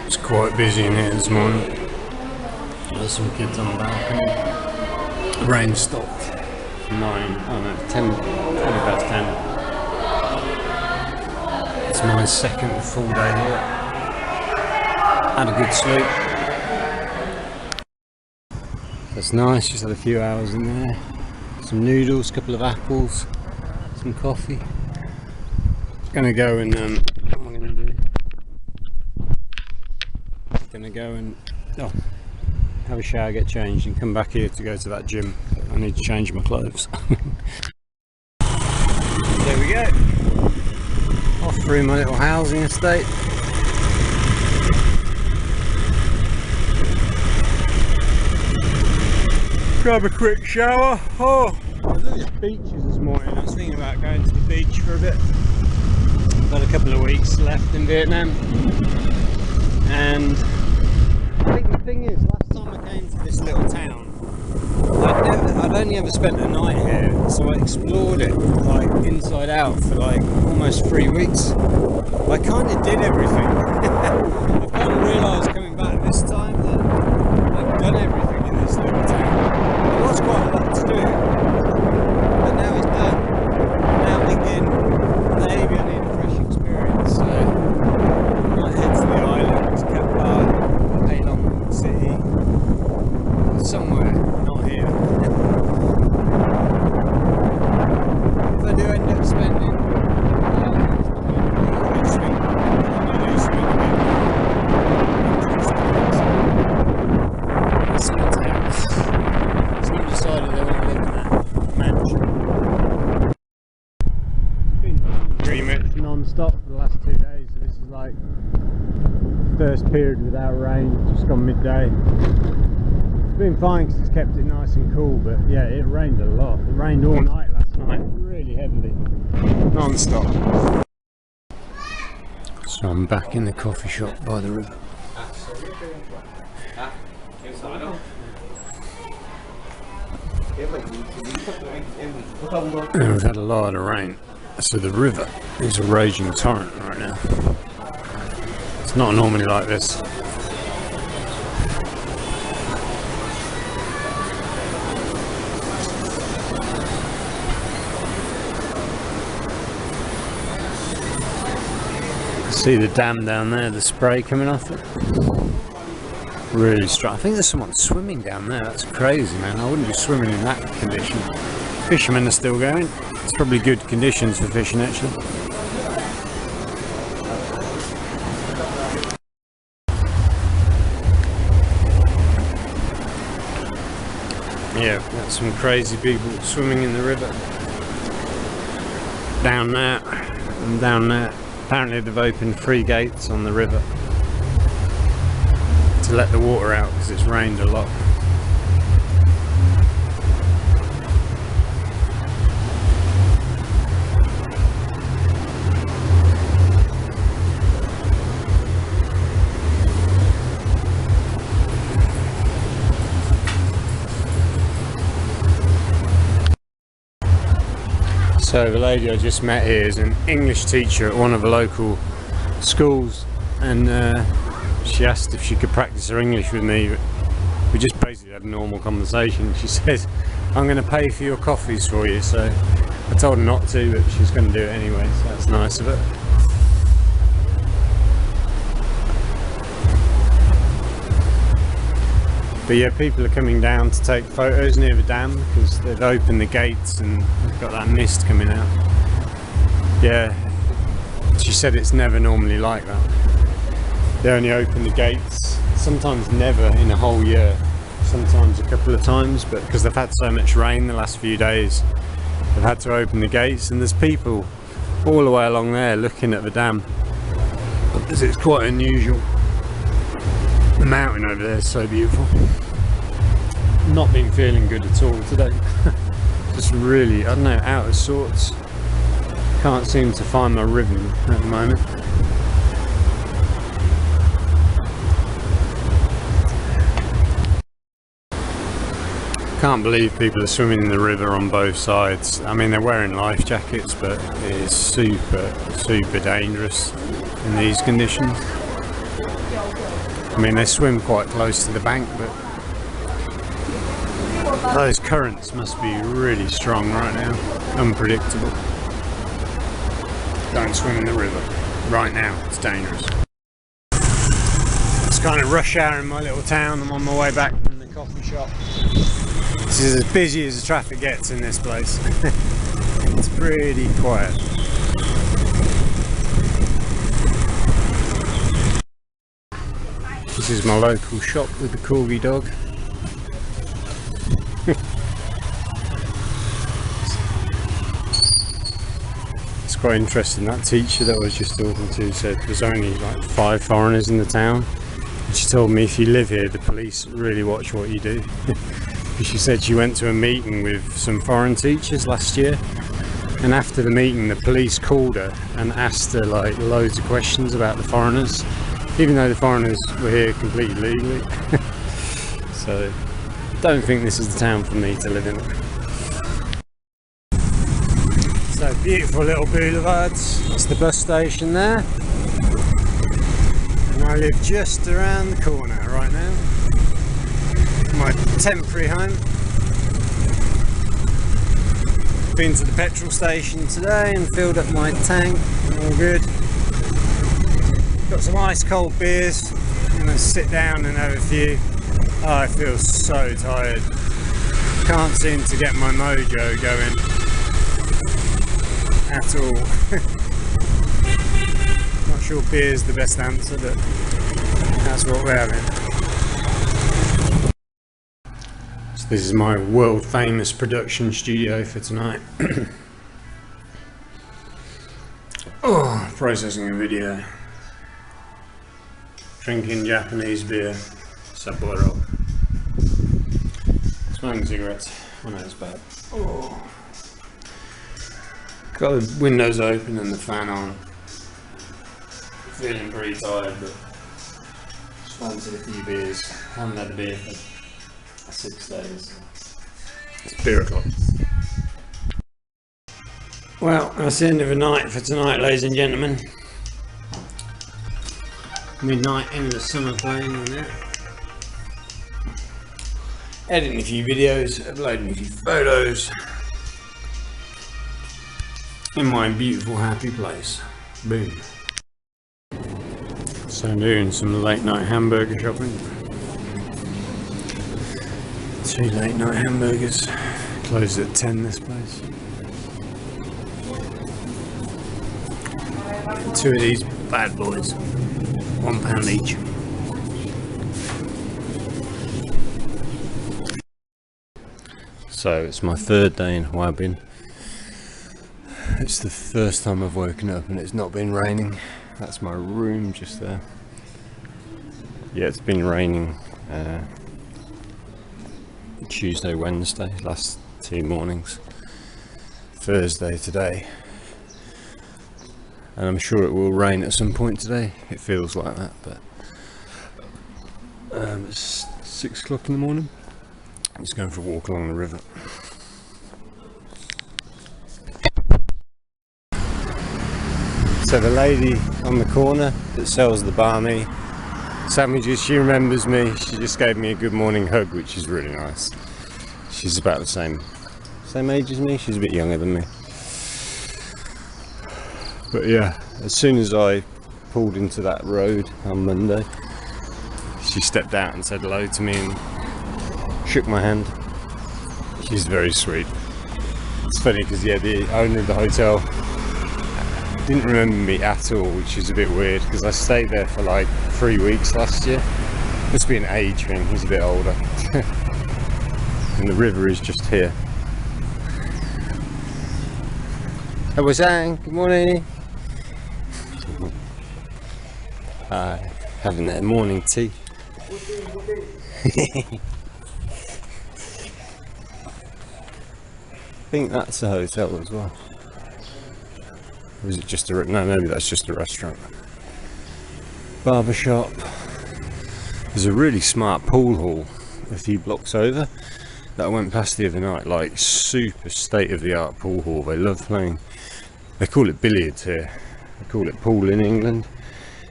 It's quite busy in here this morning. There's some kids on the balcony. The rain stopped. 10 past 10. It's my second full day here. Had a good sleep. That's nice, just had a few hours in there. Some noodles, a couple of apples, some coffee. Gonna go and what am I gonna do? Gonna go and have a shower, get changed, and come back here to go to that gym. I need to change my clothes. There we go. Off through my little housing estate. Grab a quick shower. I was at the beaches this morning. I was thinking about going to the beach for a bit. Got a couple of weeks left in Vietnam, and I think the thing is, last time I came to this little town, I'd only ever spent a night here, so I explored it like inside out for like almost 3 weeks. I kind of did everything. I've kind of realised coming back this time that I've done everything in this little town. There was quite a lot to do, but now it's done. Now I'm thinking maybe I need a fresh experience, so I might head to the islands, Kappa, Long City, somewhere not here. If I do end up spending someone decided they want to live in that mansion. It's been pretty much non-stop for the last 2 days, so this is like first period without rain, just gone midday. It's been fine because it's kept it nice and cool, but yeah, it rained a lot. It rained all night last night, really heavily, non-stop. So I'm back in the coffee shop by the river. And we've had a lot of rain, so the river is a raging torrent right now. It's not normally like this. See the dam down there, the spray coming off it. Really strong. I think there's someone swimming down there. That's crazy, man. I wouldn't be swimming in that condition. Fishermen are still going. It's probably good conditions for fishing, actually. Yeah, got some crazy people swimming in the river. Down there and down there. Apparently they've opened 3 gates on the river to let the water out because it's rained a lot. So the lady I just met here is an English teacher at one of the local schools, and she asked if she could practice her English with me. We just basically had a normal conversation. She says, I'm going to pay for your coffees for you, so I told her not to, but she's going to do it anyway, so that's nice of her. But yeah, people are coming down to take photos near the dam because they've opened the gates and they've got that mist coming out. Yeah, she said it's never normally like that. They only open the gates, sometimes never in a whole year, sometimes a couple of times, but because they've had so much rain the last few days, they've had to open the gates, and there's people all the way along there looking at the dam because it's quite unusual. The mountain over there is so beautiful. Not been feeling good at all today. Just really, I don't know, out of sorts. Can't seem to find my rhythm at the moment. Can't believe people are swimming in the river on both sides. I mean, they're wearing life jackets, but it is super dangerous in these conditions. I mean, they swim quite close to the bank, but those currents must be really strong right now. Unpredictable. Don't swim in the river. Right now, it's dangerous. It's kind of rush hour in my little town. I'm on my way back from the coffee shop. This is as busy as the traffic gets in this place. It's pretty quiet. This is my local shop with the corgi dog. It's quite interesting. That teacher that I was just talking to said there's only like 5 foreigners in the town. And she told me if you live here, the police really watch what you do. She said she went to a meeting with some foreign teachers last year, and after the meeting the police called her and asked her like loads of questions about the foreigners, even though the foreigners were here completely legally. So don't think this is the town for me to live in. So beautiful little boulevards. That's the bus station there, and I live just around the corner right now. My temporary home. Been to the petrol station today and filled up my tank. All good. Got some ice cold beers. I'm gonna sit down and have a few. Oh, I feel so tired. Can't seem to get my mojo going at all. Not sure beer's the best answer, but that's what we're having. This is my world famous production studio for tonight. Oh, processing a video. Drinking Japanese beer. Sapporo. Smoking cigarettes. Oh no, it's bad. Oh. Got the windows open and the fan on. Feeling pretty tired, but just fancied a few beers. Haven't had a beer for 6 days. It's beer o'clock. Well, that's the end of the night for tonight, ladies and gentlemen. Midnight, end of the summer playing on there. Editing a few videos, uploading a few photos. In my beautiful, happy place. Boom. So I'm doing some late night hamburger shopping. 2 late night hamburgers. Closed at 10 this place. 2 of these bad boys. £1 each. So it's my 3rd day in Hoa Binh. It's the first time I've woken up and it's not been raining. That's my room just there. Yeah, it's been raining Tuesday, Wednesday, last 2 mornings. Thursday today. And I'm sure it will rain at some point today. It feels like that, but it's 6 o'clock in the morning. I'm just going for a walk along the river. So the lady on the corner that sells the banh mi sandwiches, she remembers me. She just gave me a good morning hug, which is really nice. She's about the same age as me. She's a bit younger than me. But yeah, as soon as I pulled into that road on Monday, she stepped out and said hello to me and shook my hand. She's very sweet. It's funny because yeah, the owner of the hotel didn't remember me at all, which is a bit weird because I stayed there for like 3 weeks last year. Must be an age thing, he's a bit older. And the river is just here. Hello-san, good morning. Hi, having their morning tea. I think that's a hotel as well. Or is it just a... no, maybe that's just a restaurant. Barber shop. There's a really smart pool hall a few blocks over that I went past the other night. Like super state-of-the-art pool hall. They love playing. They call it billiards here. They call it pool in England.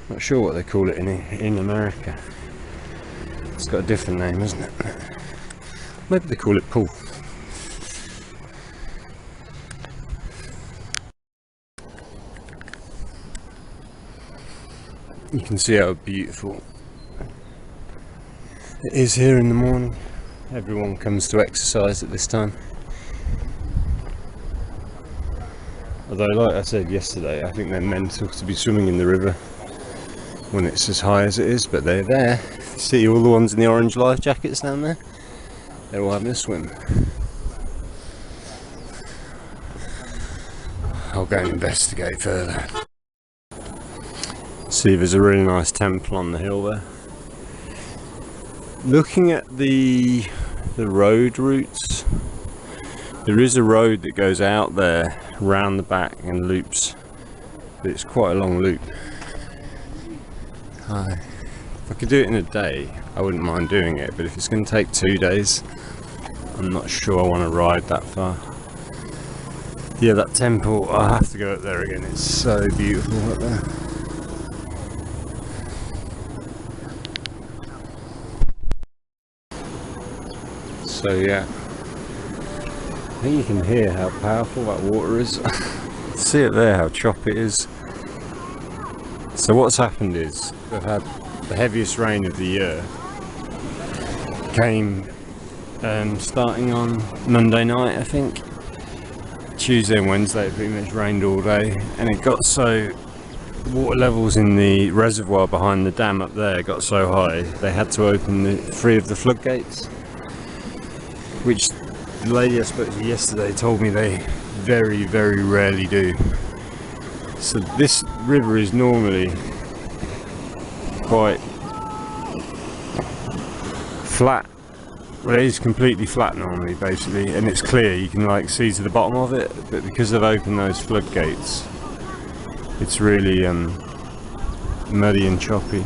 Not sure what they call it in America. It's got a different name, hasn't it? Maybe they call it pool. You can see how beautiful it is here in the morning. Everyone comes to exercise at this time. Although, like I said yesterday, I think they're mental to be swimming in the river when it's as high as it is, but they're there. See all the ones in the orange life jackets down there? They're all having a swim. I'll go and investigate further. See, there's a really nice temple on the hill there. Looking at the road routes, there is a road that goes out there round the back and loops, but it's quite a long loop. If I could do it in a day, I wouldn't mind doing it, but if it's going to take 2 days, I'm not sure I want to ride that far. Yeah, that temple, I'll have to go up there again. It's so beautiful up there. So yeah, I think you can hear how powerful that water is. See it there, how choppy it is. So what's happened is, we've had the heaviest rain of the year. Came starting on Monday night, I think. Tuesday and Wednesday it pretty much rained all day, and it got so, the water levels in the reservoir behind the dam up there got so high, they had to open 3 of the floodgates, which the lady I spoke to yesterday told me they very, very rarely do. So this river is normally quite flat. Well, it is completely flat normally, basically, and it's clear, you can like see to the bottom of it, but because they've opened those floodgates, it's really muddy and choppy.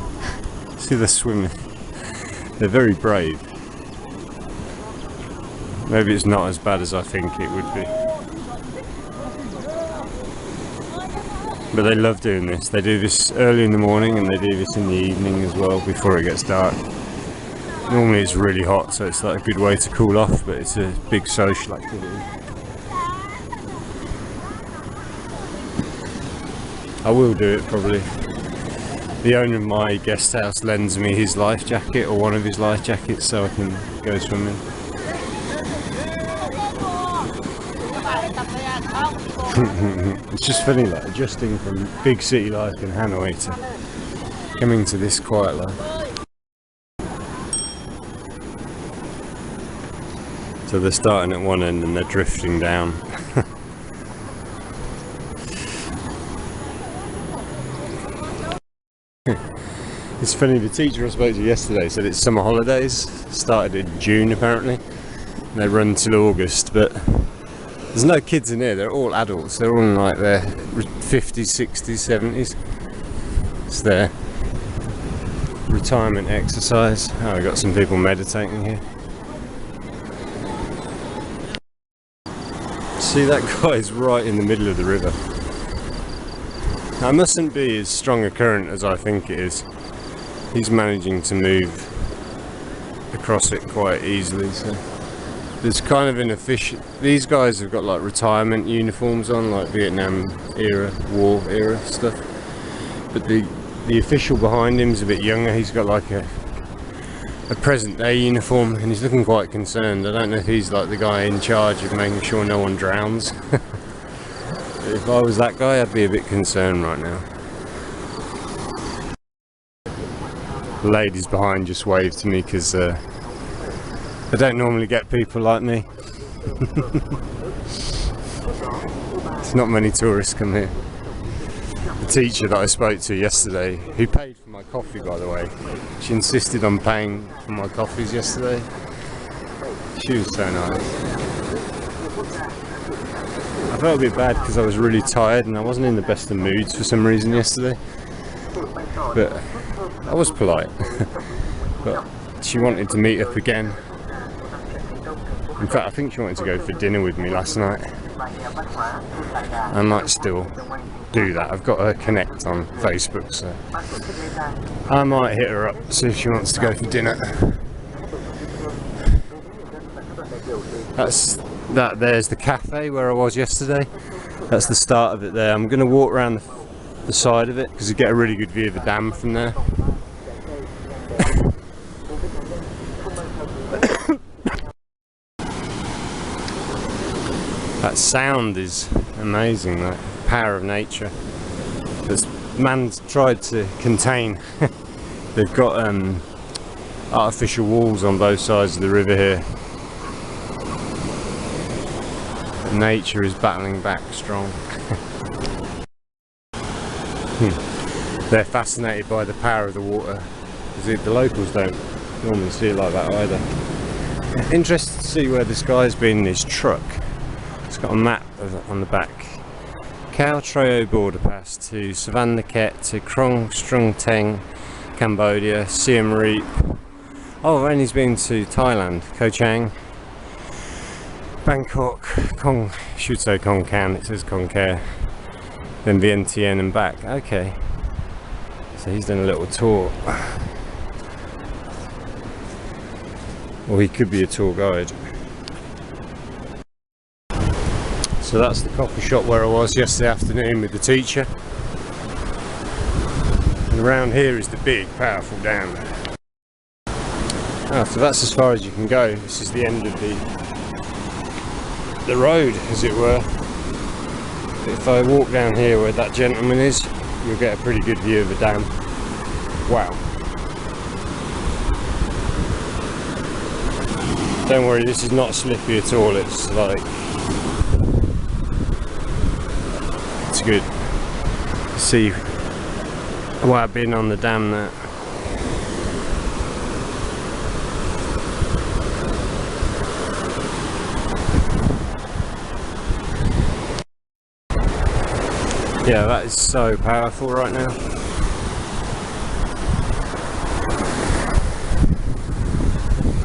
See, they're swimming. They're very brave. Maybe it's not as bad as I think it would be. But they love doing this. They do this early in the morning and they do this in the evening as well, before it gets dark. Normally it's really hot, so it's like a good way to cool off, but it's a big social activity. I will do it probably. The owner of my guest house lends me his life jacket, or one of his life jackets, so I can go swimming. It's just funny, like adjusting from big city life in Hanoi to coming to this quiet life. So they're starting at one end and they're drifting down. It's funny, the teacher I spoke to yesterday said it's summer holidays, started in June apparently. They run till August, but there's no kids in here, they're all adults, they're all in like their 50s, 60s, 70s. It's their retirement exercise. Oh, we've got some people meditating here. See, that guy's right in the middle of the river. Now, it mustn't be as strong a current as I think it is. He's managing to move across it quite easily, so there's kind of an official, these guys have got like retirement uniforms on, like Vietnam era, war era stuff, but the official behind him's a bit younger. He's got like a present day uniform and he's looking quite concerned. I don't know if he's like the guy in charge of making sure no one drowns. If I was that guy, I'd be a bit concerned right now. The ladies behind just waved to me because I don't normally get people like me. There's not many tourists come here. The teacher that I spoke to yesterday, who paid for my coffee by the way, she insisted on paying for my coffees yesterday. She was so nice. I felt a bit bad because I was really tired and I wasn't in the best of moods for some reason yesterday, but I was polite. But she wanted to meet up again. In fact, I think she wanted to go for dinner with me last night. I might still do that. I've got her connect on Facebook, so I might hit her up, see if she wants to go for dinner. There's the cafe where I was yesterday. That's the start of it there. I'm going to walk around the side of it because you get a really good view of the dam from there. That sound is amazing, that power of nature that man's tried to contain. They've got artificial walls on both sides of the river here. Nature is battling back strong. They're fascinated by the power of the water, because the locals don't normally see it like that either. Interested to see where this guy's been in his truck. It's got a map on the back. Khao Treo border pass to Savan Naket to Krong Strung Teng, Cambodia, Siem Reap. Oh, and he's been to Thailand, Koh Chang, Bangkok, should say Khon Kaen, it says Khon Kaen, then Vientiane and back. Okay, so he's done a little tour. Or he could be a tour guide. So that's the coffee shop where I was yesterday afternoon with the teacher. And around here is the big, powerful dam. Oh, so that's as far as you can go. This is the end of the road, as it were. If I walk down here where that gentleman is, you'll get a pretty good view of the dam. Wow. Don't worry, this is not slippy at all. It's like, it's good. See Hoa Binh on the dam there. Yeah, that is so powerful right now.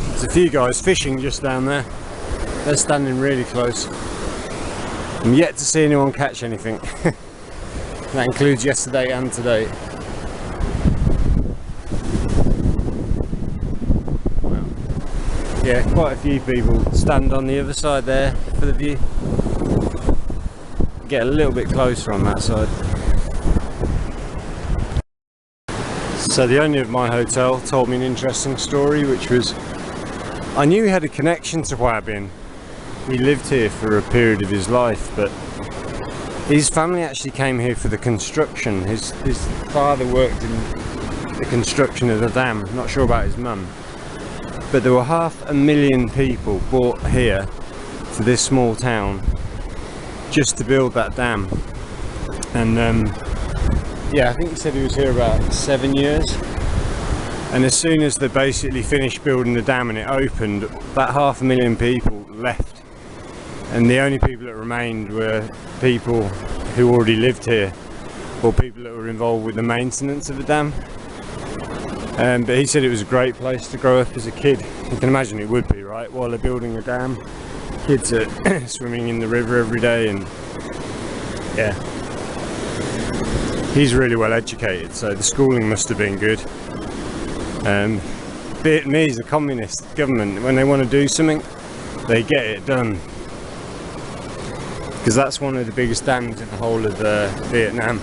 There's a few guys fishing just down there. They're standing really close. I'm yet to see anyone catch anything. That includes yesterday and today. Wow. Yeah, quite a few people stand on the other side there for the view. Get a little bit closer on that side. So the owner of my hotel told me an interesting story, which was, I knew he had a connection to Hoa Binh. He lived here for a period of his life, but his family actually came here for the construction. His father worked in the construction of the dam. I'm not sure about his mum, but there were 500,000 people brought here to this small town just to build that dam. And yeah, I think he said he was here about 7 years, and as soon as they basically finished building the dam and it opened, that 500,000 people left, and the only people that remained were people who already lived here, or people that were involved with the maintenance of the dam. But he said it was a great place to grow up as a kid. You can imagine it would be, right? While they're building a dam, kids are swimming in the river every day, and yeah, he's really well educated, so the schooling must have been good. Vietnamese, the communist government, when they want to do something, they get it done, because that's one of the biggest dams in the whole of Vietnam.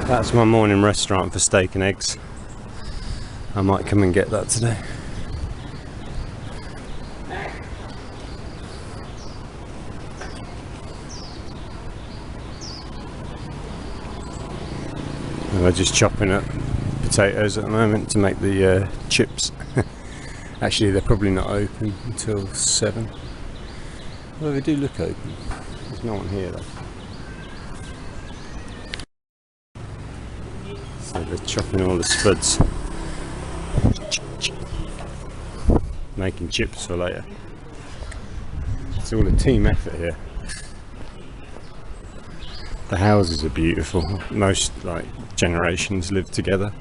That's my morning restaurant for steak and eggs. I might come and get that today. We're just chopping up potatoes at the moment to make the chips. Actually, they're probably not open until 7. Well, they do look open. There's no one here though. So they're chopping all the spuds, making chips for later. It's all a team effort here. The houses are beautiful. Most generations live together.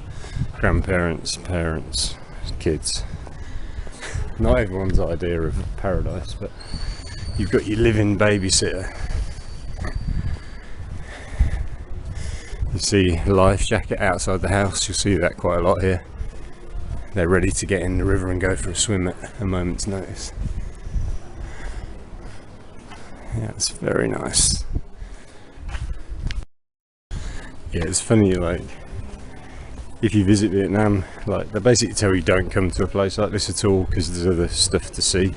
Grandparents, parents, kids. Not everyone's idea of paradise, but you've got your living babysitter. You see a life jacket outside the house, you'll see that quite a lot here. they're ready to get in the river and go for a swim at a moment's notice. Yeah, it's very nice. Yeah, it's funny, like, if you visit Vietnam, like, they basically tell you don't come to a place like this at all because there's other stuff to see.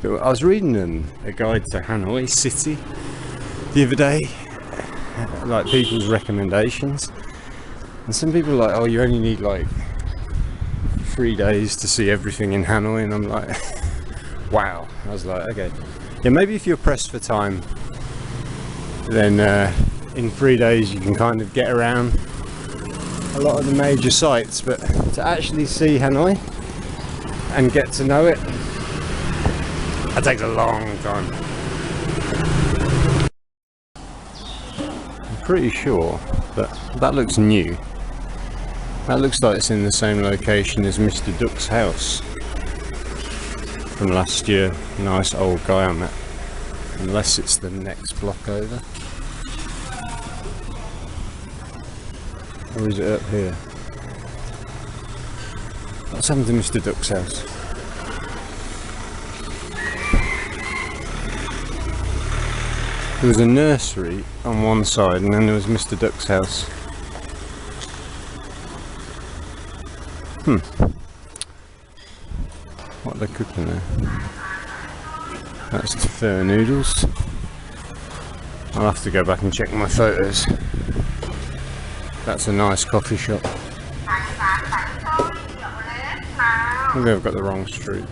But I was reading a guide to Hanoi City the other day, like people's recommendations, and some people are like, oh, you only need like 3 days to see everything in Hanoi, and I'm like, wow. I was like, okay, yeah, maybe if you're pressed for time, then in 3 days you can kind of get around a lot of the major sites, but to actually see Hanoi and get to know it, that takes a long time. I'm pretty sure that looks new. That looks like it's in the same location as Mr. Duck's house from last year. Nice old guy on that, unless it's the next block over. Or is it up here? What's happened to Mr. Duck's house? There was a nursery on one side and then there was Mr. Duck's house. What are they cooking there? That's pho noodles. I'll have to go back and check my photos. That's a nice coffee shop. Maybe I've got the wrong street.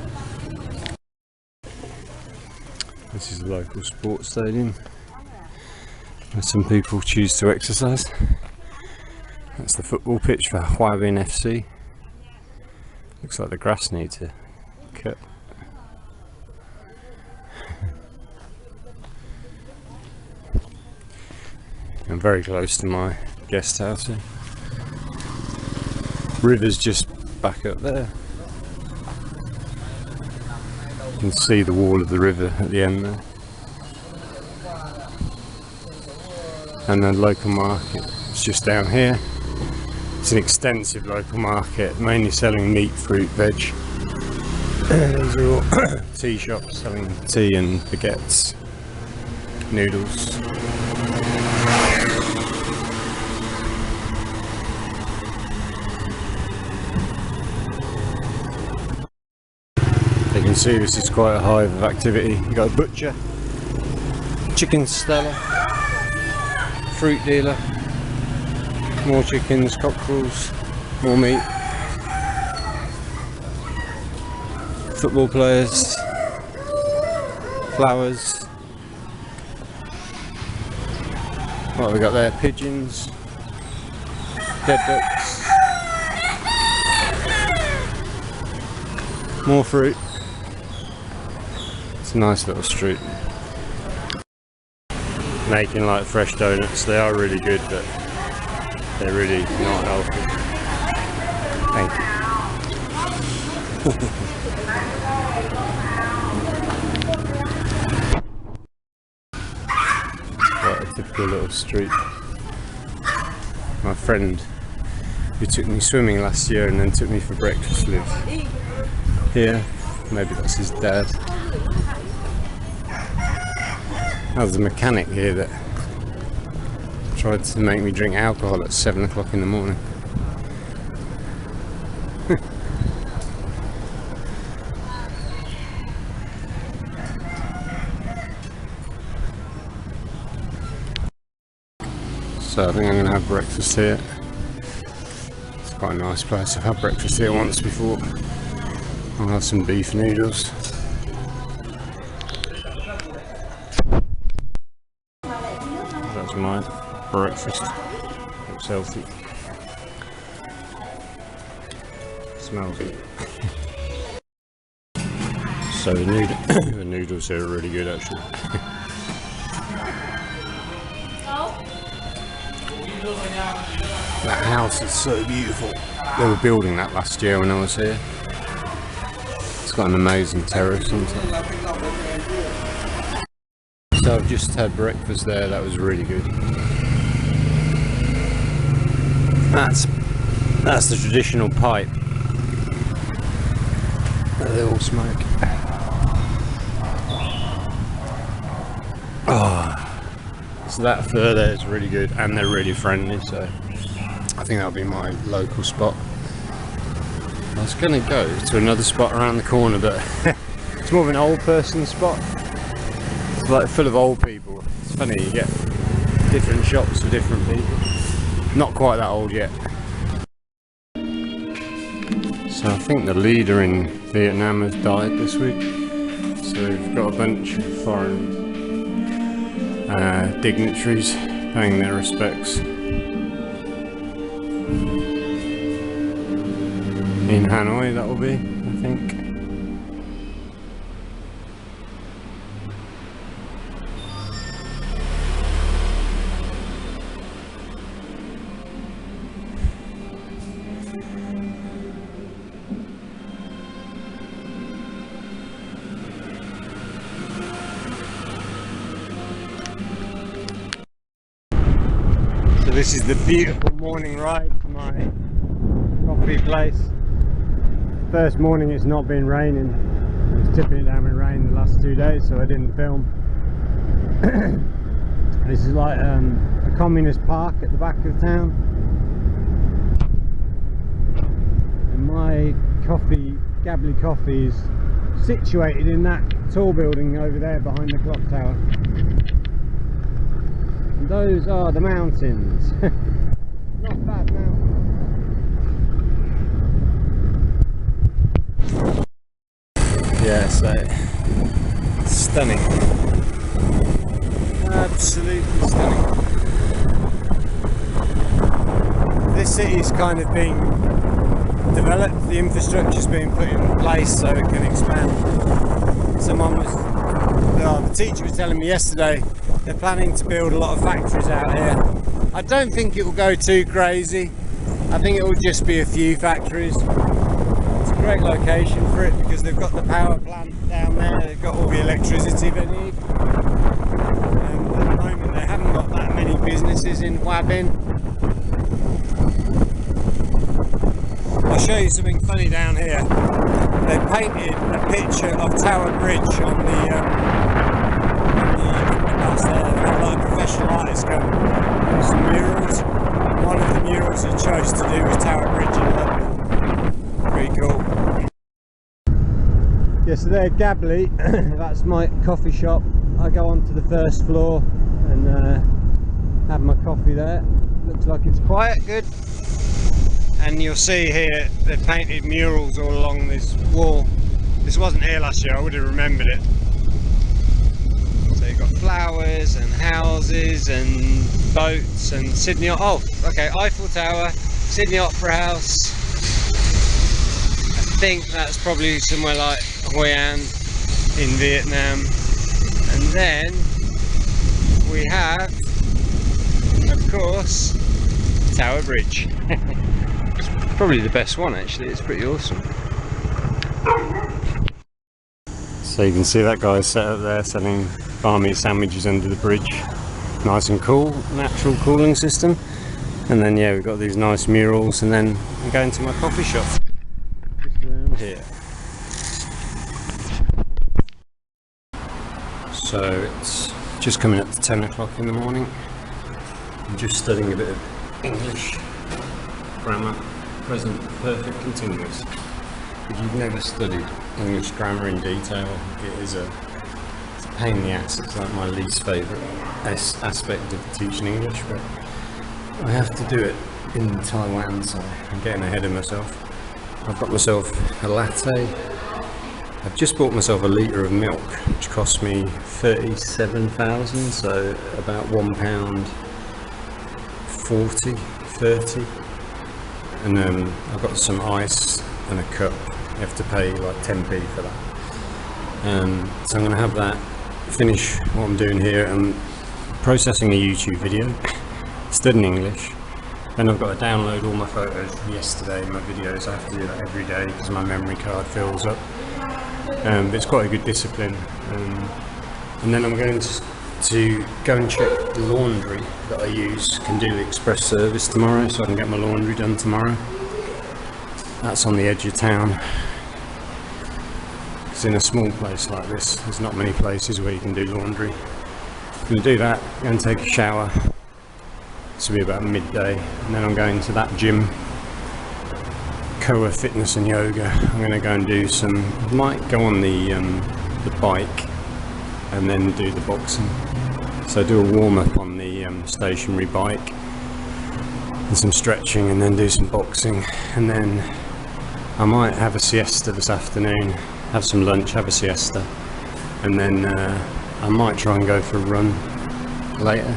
This is the local sports stadium where some people choose to exercise. That's the football pitch for Hoa Binh FC. Looks like the grass needs a cut. I'm very close to my guest house here. River's just back up there. You can see the wall of the river at the end there. And the local market is just down here. It's an extensive local market, mainly selling meat, fruit, veg. These are all tea shops selling tea and baguettes, noodles. You can see this is quite a hive of activity. You've got a butcher, chicken seller, fruit dealer, more chickens, cockles, more meat, football players, flowers. What have we got there? Pigeons, dead ducks, more fruit. It's a nice little street. Making like fresh donuts. They are really good, but they're really not healthy. Thank you. Quite a typical little street. My friend who took me swimming last year and then took me for breakfast lives here. Maybe that's his dad. There's a mechanic here that tried to make me drink alcohol at 7 o'clock in the morning. So I think I'm going to have breakfast here. It's quite a nice place. I've had breakfast here once before. I'll have some beef noodles. That's my breakfast. Looks healthy. Smells good. So the noodles here are really good actually. That house is so beautiful. They were building that last year when I was here. It's got an amazing terrace on top. So I've just had breakfast there, that was really good. That's the traditional pipe they all smoke. Oh, so that fur there is really good, and they're really friendly, so I think that'll be my local spot. I was going to go to another spot around the corner, but it's more of an old person spot. It's like full of old people. It's funny, you get different shops for different people. Not quite that old yet. So I think the leader in Vietnam has died this week. So we've got a bunch of foreign dignitaries paying their respects in Hanoi. That will be, I think. So this is the beautiful morning ride to my coffee place. First morning it's not been raining. It was tipping it down with rain the last 2 days, so I didn't film. This is like a communist park at the back of town. And my coffee, Gabley Coffee, is situated in that tall building over there behind the clock tower. Those are the mountains. Not bad mountains. Yeah, so stunning. Absolutely stunning. This city's kind of being developed, the infrastructure's being put in place so it can expand. The teacher was telling me yesterday they're planning to build a lot of factories out here. I don't think it will go too crazy. I think it will just be a few factories. It's a great location for it because they've got the power plant down there, they've got all the electricity they need. At the moment they haven't got that many businesses in Hoa Binh. I'll show you something funny down here. They painted a picture of Tower Bridge on the underpass there. They had a lot of professional artists come do some murals. One of the murals they chose to do was Tower Bridge in London. Pretty cool. Yeah, so there, Gabley, that's my coffee shop. I go onto the first floor and have my coffee there. Looks like it's quiet, good. And you'll see here they've painted murals all along this wall. This wasn't here last year, I would have remembered it. So you've got flowers and houses and boats and Sydney, oh okay, Eiffel Tower, Sydney Opera House. I think that's probably somewhere like Hoi An in Vietnam. And then we have, of course, Tower Bridge. Probably the best one actually, it's pretty awesome. So you can see that guy set up there selling bar meat sandwiches under the bridge. Nice and cool, natural cooling system. And then yeah, we've got these nice murals, and then I'm going to my coffee shop just around here. So it's just coming up to 10 o'clock in the morning. I'm just studying a bit of English grammar. Present perfect continuous. If you've never studied English grammar in detail, it's a pain in the ass. It's like my least favourite aspect of teaching English, but I have to do it in Taiwan, so I'm getting ahead of myself. I've got myself a latte. I've just bought myself a litre of milk, which cost me 37,000, so about £1.40, 30. And I've got some ice and a cup. You have to pay like 10p for that. So I'm going to have that, finish what I'm doing here. I'm processing a YouTube video, studying English. Then I've got to download all my photos from yesterday, my videos. I have to do that every day because my memory card fills up. But it's quite a good discipline. And then I'm going to go and check the laundry that I use. Can do the express service tomorrow, so I can get my laundry done tomorrow. That's on the edge of town. because in a small place like this, there's not many places where you can do laundry. I'm going to do that, go and take a shower. This will be about midday, and then I'm going to that gym, Hoa Fitness and Yoga. I'm going to go and do some, might go on the bike and then do the boxing. So do a warm up on the stationary bike and some stretching, and then do some boxing, and then I might have a siesta this afternoon, have some lunch, have a siesta, and then I might try and go for a run later.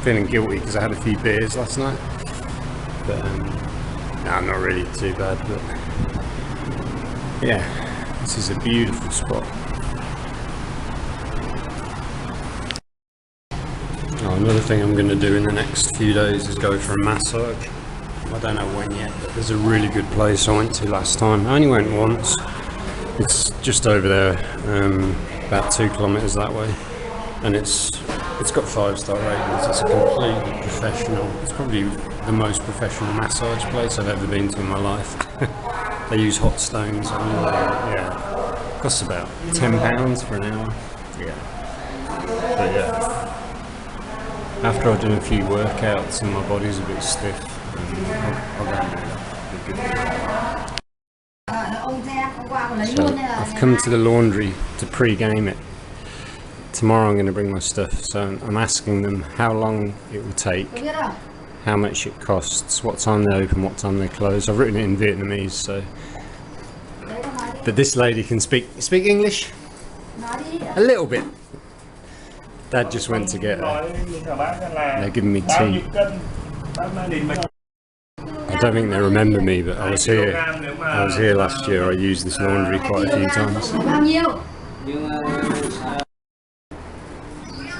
Feeling guilty because I had a few beers last night, but no, not really too bad. But yeah, this is a beautiful spot. Oh, another thing I'm going to do in the next few days is go for a massage. I don't know when yet, but there's a really good place I went to last time. I only went once. It's just over there, about 2 kilometers that way, and it's got 5-star ratings. It's a completely professional. It's probably the most professional massage place I've ever been to in my life. They use hot stones, and yeah, it costs about £10 for an hour. Yeah, but yeah, after I've done a few workouts and my body's a bit stiff, I'll go and do that. Be good. So I've come to the laundry to pre-game it. Tomorrow I'm going to bring my stuff, so I'm asking them how long it will take, how much it costs, what time they open, what time they close. I've written it in Vietnamese so that this lady can speak English? A little bit. Dad just went to get they're giving me tea. I don't think they remember me, but I was here last year. I used this laundry quite a few times.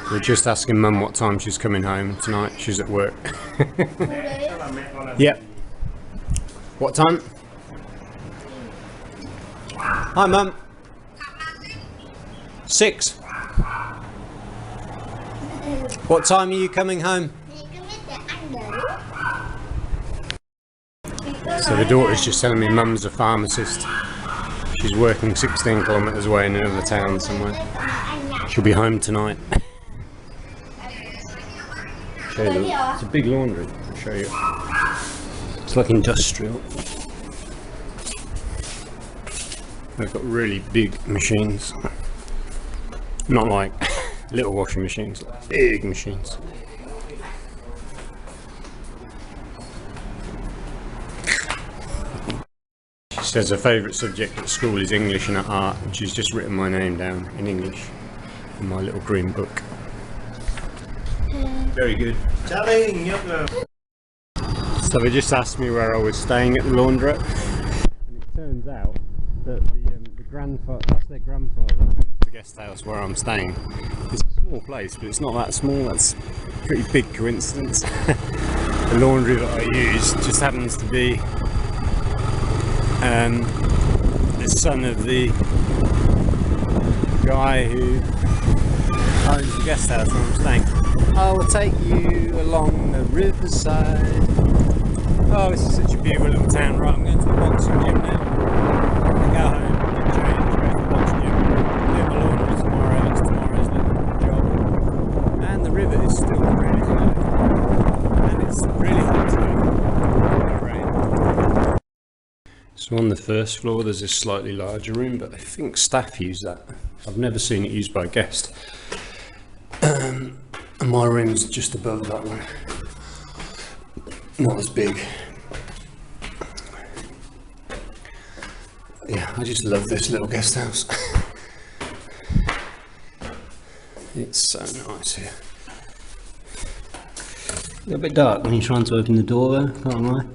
We're just asking Mum what time she's coming home tonight. She's at work. Yep. What time? Hi Mum. 6. What time are you coming home? So the daughter's just telling me Mum's a pharmacist. She's working 16 kilometres away in another town somewhere. She'll be home tonight. Show you it's a big laundry. I'll show you. It's like industrial. They've got really big machines. Not like little washing machines, like big machines. She says her favourite subject at school is English and art, and she's just written my name down in English in my little green book. Very good. So they just asked me where I was staying at the laundrette, and it turns out that the grandfather, that's their grandfather, owns the guest house where I'm staying. It's a small place, but it's not that small. That's a pretty big coincidence. The laundry that I use just happens to be the son of the guy who owns the guest house where I'm staying. I will take you along the riverside. Oh, this is such a beautiful little town. Right, I'm going to the boxing gym now. I'm going to go home, get changed, go to the boxing gym, do my laundry tomorrow. That's tomorrow's little job. And the river is still really low. And it's really hot too. Rain. So on the first floor there's this slightly larger room, but I think staff use that. I've never seen it used by a guest. And my room's just above that one. Not as big. Yeah, I just love this little guest house. It's so nice here. A little bit dark when you're trying to open the door though, can't lie.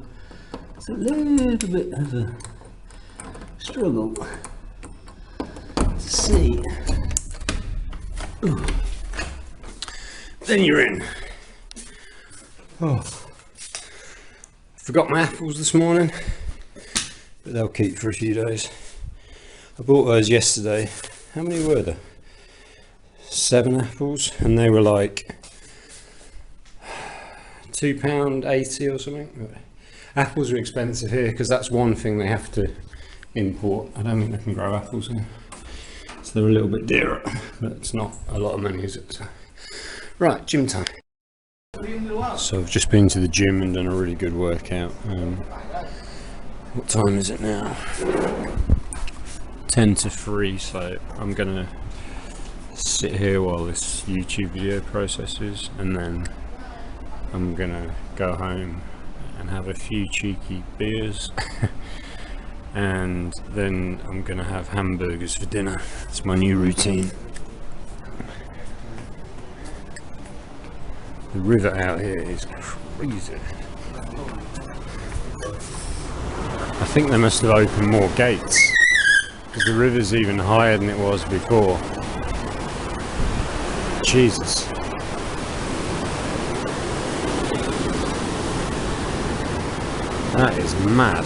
It's a little bit of a struggle to see. Ooh. Then you're in. Oh, forgot my apples this morning, but they'll keep for a few days. I bought those yesterday. How many were there? 7 apples, and they were like £2.80 or something. Apples are expensive here because that's one thing they have to import. I don't think they can grow apples here. they're a little bit dearer, but it's not a lot of money, is it? So. Right, gym time. So I've just been to the gym and done a really good workout. What time is it now? 10 to 3, so I'm gonna sit here while this YouTube video processes, and then I'm gonna go home and have a few cheeky beers and then I'm gonna have hamburgers for dinner. It's my new routine. The river out here is crazy. I think they must have opened more gates because the river's even higher than it was before. Jesus. That is mad.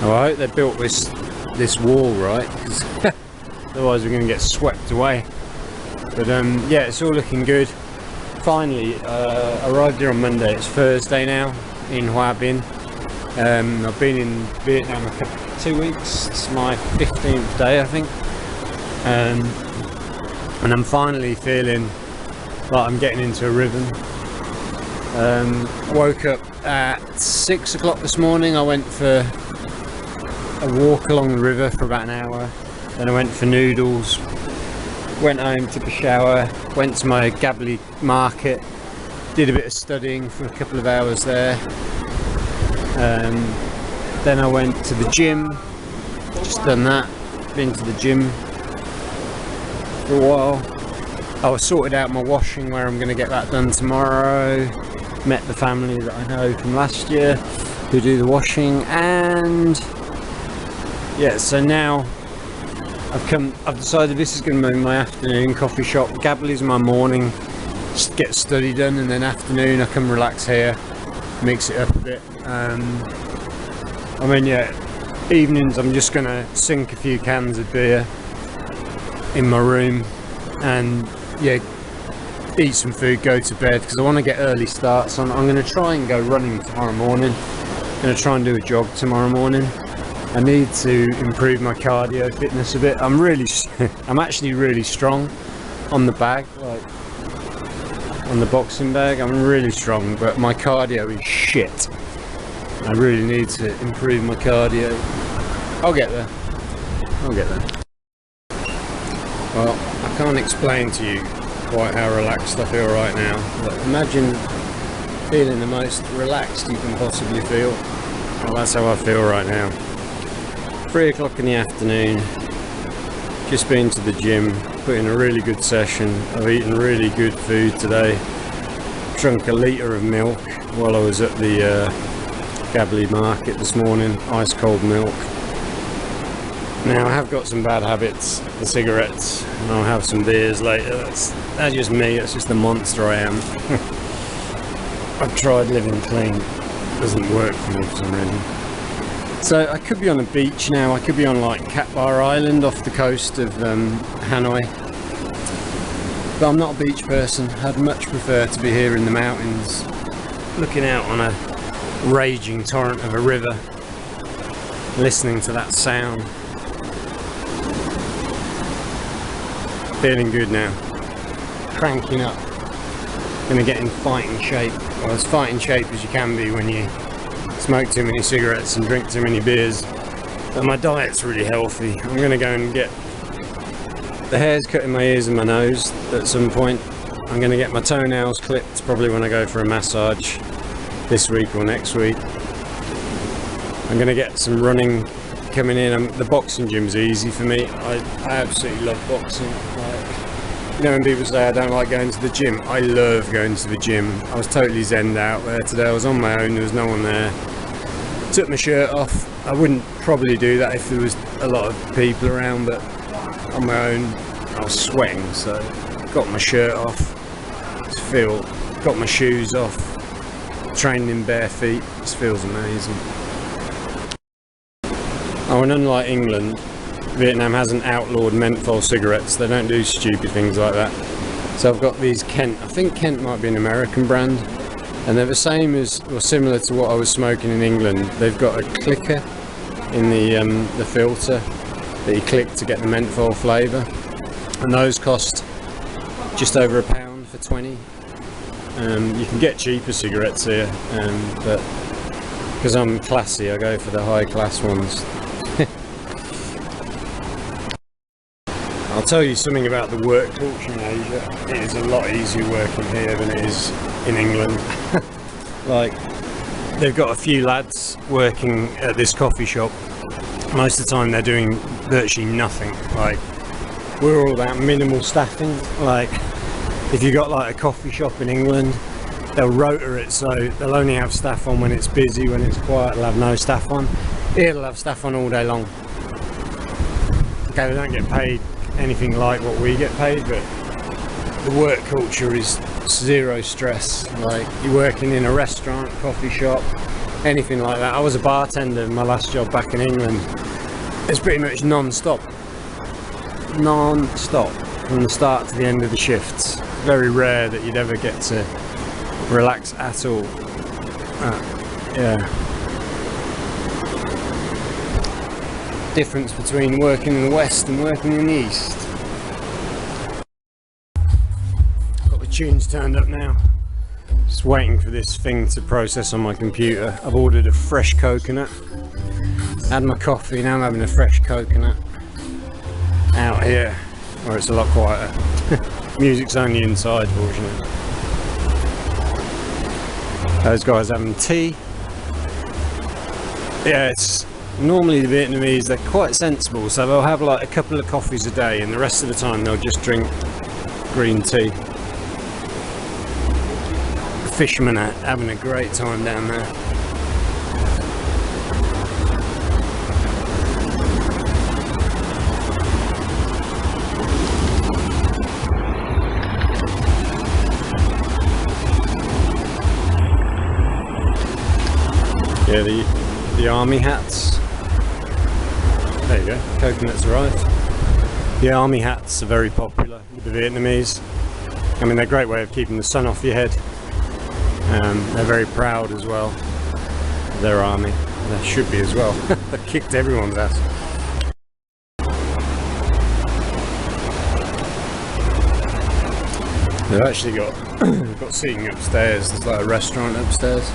Oh, I hope they built this wall right, because otherwise we're going to get swept away. But yeah, it's all looking good. Finally, arrived here on Monday. It's Thursday now in Hoa Binh. I've been in Vietnam 2 weeks. It's my 15th day, I think. And I'm finally feeling like I'm getting into a rhythm. Woke up at 6 o'clock this morning. I went for a walk along the river for about an hour. Then I went for noodles. Went home, took a shower, went to my Gabli market, did a bit of studying for a couple of hours there. Then I went to the gym, just done that, been to the gym for a while. I sorted out my washing, where I'm going to get that done tomorrow. Met the family that I know from last year who do the washing, and yeah, so now I've decided this is going to be my afternoon coffee shop. Gabli's my morning, just get study done, and then afternoon I can relax here, mix it up a bit. I mean, yeah, evenings I'm just going to sink a few cans of beer in my room and yeah, eat some food, go to bed, because I want to get early starts. I'm going to try and go running tomorrow morning. I'm going to try and do a jog tomorrow morning. I need to improve my cardio fitness a bit. I'm actually really strong on the bag, like on the boxing bag. I'm really strong, but my cardio is shit. I really need to improve my cardio. I'll get there. Well, I can't explain to you quite how relaxed I feel right now. But imagine feeling the most relaxed you can possibly feel. Well, that's how I feel right now. 3 o'clock in the afternoon, just been to the gym, put in a really good session. I've eaten really good food today. Drunk a litre of milk while I was at the Gabli market this morning, ice cold milk. Now I have got some bad habits, the cigarettes, and I'll have some beers later. That's just me, that's just the monster I am. I've tried living clean, it doesn't work for me for some reason. So I could be on a beach now. I could be on like Cat Bar Island off the coast of Hanoi, but I'm not a beach person. I'd much prefer to be here in the mountains, looking out on a raging torrent of a river, listening to that sound. Feeling good now, cranking up, gonna get in fighting shape, or as fighting shape as you can be when you smoke too many cigarettes and drink too many beers. But my diet's really healthy. I'm going to go and get the hairs cut in my ears and my nose at some point. I'm going to get my toenails clipped probably when I go for a massage this week or next week. I'm going to get some running coming in. The boxing gym's easy for me. I absolutely love boxing. You know, when people say I don't like going to the gym, I love going to the gym. I was totally zenned out there today. I was on my own, there was no one there. Took my shirt off. I wouldn't probably do that if there was a lot of people around, but on my own I was sweating, so got my shirt off. Got my shoes off. Training in bare feet. This feels amazing. Oh, and unlike England, Vietnam hasn't outlawed menthol cigarettes. They don't do stupid things like that. So I've got these Kent. I think Kent might be an American brand, and they're the same as, or similar to what I was smoking in England. They've got a clicker in the filter that you click to get the menthol flavour, and those cost just over £1 for 20. You can get cheaper cigarettes here, but because I'm classy, I go for the high class ones. I'll tell you something about the work culture in Asia. It is a lot easier working here than it is in England. Like, they've got a few lads working at this coffee shop. Most of the time they're doing virtually nothing. Like, we're all about minimal staffing. Like, if you've got like a coffee shop in England, they'll rotor it, so they'll only have staff on when it's busy. When it's quiet, they'll have no staff on. Here they'll have staff on all day long. Okay, they don't get paid anything like what we get paid, but the work culture is zero stress. Like, you're working in a restaurant, coffee shop, anything like that. I was a bartender in my last job back in England. It's pretty much non-stop from the start to the end of the shifts. Very rare that you'd ever get to relax at all. Yeah. Difference between working in the west and working in the east. Got the tunes turned up now. Just waiting for this thing to process on my computer. I've ordered a fresh coconut. Had my coffee, now I'm having a fresh coconut. Out here, where it's a lot quieter. Music's only inside, fortunately. Those guys having tea. Yeah, it's normally the Vietnamese, they're quite sensible, so they'll have like a couple of coffees a day, and the rest of the time they'll just drink green tea. The fishermen are having a great time down there. Yeah, the army hats. There you go, coconuts arrived. The army hats are very popular with the Vietnamese. I mean, they're a great way of keeping the sun off your head. They're very proud as well of their army. They should be as well. They've kicked everyone's ass. They've actually got seating upstairs. There's like a restaurant upstairs.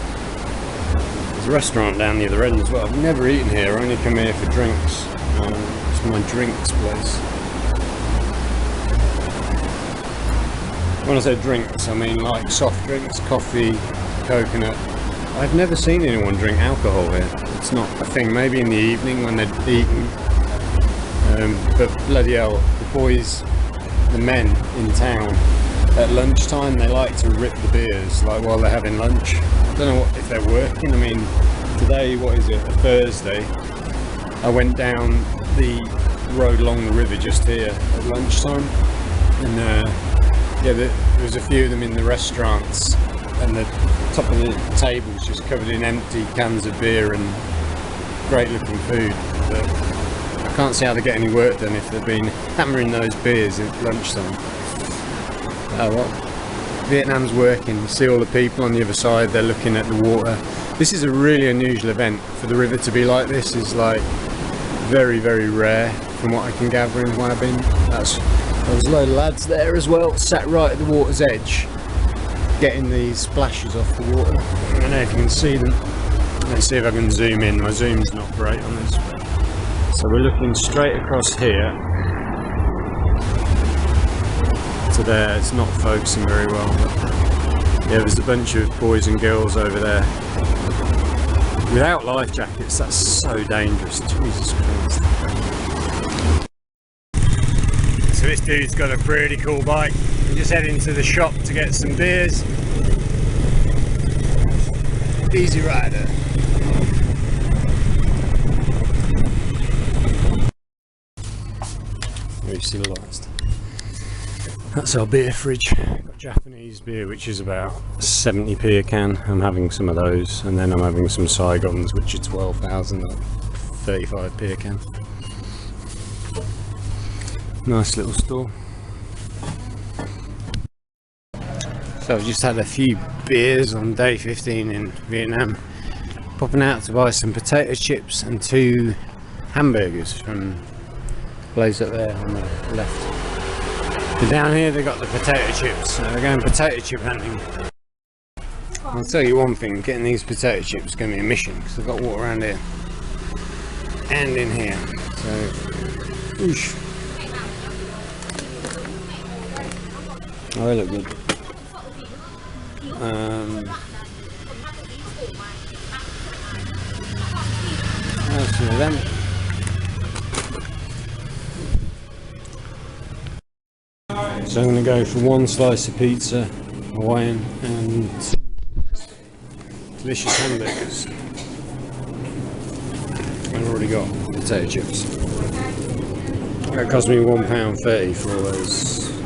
There's a restaurant down the other end as well. I've never eaten here, I only come here for drinks. It's my drinks place. When I say drinks, I mean like soft drinks, coffee, coconut. I've never seen anyone drink alcohol here. It's not a thing, maybe in the evening when they're eating. But bloody hell, the boys, the men in town, at lunchtime they like to rip the beers like while they're having lunch. I don't know if they're working. I mean, today, what is it, a Thursday, I went down the road along the river just here at lunchtime, and yeah, there was a few of them in the restaurants, and the top of the tables just covered in empty cans of beer and great looking food. But I can't see how they get any work done if they've been hammering those beers at lunchtime. Oh well. Vietnam's working. You see all the people on the other side, they're looking at the water. This is a really unusual event. For the river to be like this is like very, very rare from what I can gather in Hoa Binh. There's a load of lads there as well, sat right at the water's edge, getting these splashes off the water. I don't know if you can see them. Let's see if I can zoom in. My zoom's not great on this. So we're looking straight across here to there. It's not focusing very well, but yeah, there's a bunch of boys and girls over there without life jackets. That's so dangerous. Jesus Christ. So this dude's got a pretty cool bike. We're just heading to the shop to get some beers. Easy rider. Very civilised. That's our beer fridge. Got Japanese beer, which is about 70p a can. I'm having some of those, and then I'm having some Saigons, which are 12,000 at 35p a can. Nice little store. So I've just had a few beers on day 15 in Vietnam. popping out to buy some potato chips and 2 hamburgers from the place up there on the left. But down here they got the potato chips, so they're going potato chip hunting. I'll tell you one thing, getting these potato chips is going to be a mission, because they've got water around here and in here, so whoosh. Oh, they look good. That's some of them. So I'm going to go for 1 slice of pizza, Hawaiian, and 2 delicious hamburgers. I've already got potato chips. That cost me £1.30 for all those